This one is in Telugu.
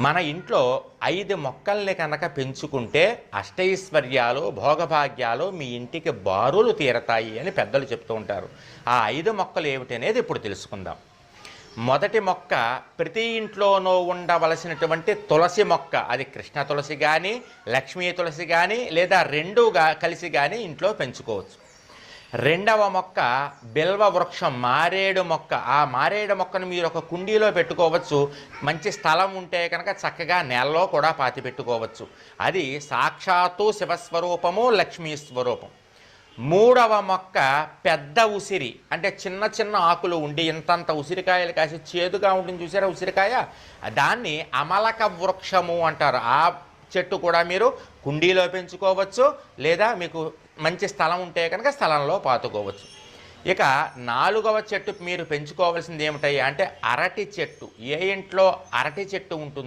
మన ఇంట్లో 5 మొక్కల్ని కనుక పెంచుకుంటే అష్టైశ్వర్యాలు భోగభాగ్యాలు మీ ఇంటికి బారులు తీరతాయి అని పెద్దలు చెప్తూ ఉంటారు. ఆ 5 మొక్కలు ఏమిటనేది ఇప్పుడు తెలుసుకుందాం. మొదటి మొక్క ప్రతి ఇంట్లోనూ ఉండవలసినటువంటి తులసి మొక్క. అది కృష్ణ తులసి కానీ లక్ష్మీ తులసి కానీ లేదా రెండుగా కలిసి కానీ ఇంట్లో పెంచుకోవచ్చు. రెండవ మొక్క బిల్వ వృక్షం, మారేడు మొక్క. ఆ మారేడు మొక్కను మీరు ఒక కుండీలో పెట్టుకోవచ్చు. మంచి స్థలం ఉంటే కనుక చక్కగా నేలలో కూడా పాతి పెట్టుకోవచ్చు. అది సాక్షాత్తు శివస్వరూపము, లక్ష్మీ స్వరూపం. మూడవ మొక్క పెద్ద ఉసిరి, అంటే చిన్న చిన్న ఆకులు ఉండి ఇంతంత ఉసిరికాయలు కాసి చేదుగా ఉంటుంది చూసారా ఉసిరికాయ, దాన్ని అమలక వృక్షము అంటారు. ఆ చెట్టు కూడా మీరు కుండీలో పెంచుకోవచ్చు లేదా మీకు మంచి స్థలం ఉంటే కనుక స్థలంలో పాతుకోవచ్చు. ఇక 4వ చెట్టు మీరు పెంచుకోవాల్సింది ఏమిటయ్యా అంటే అరటి చెట్టు. ఏ ఇంట్లో అరటి చెట్టు ఉంటుంది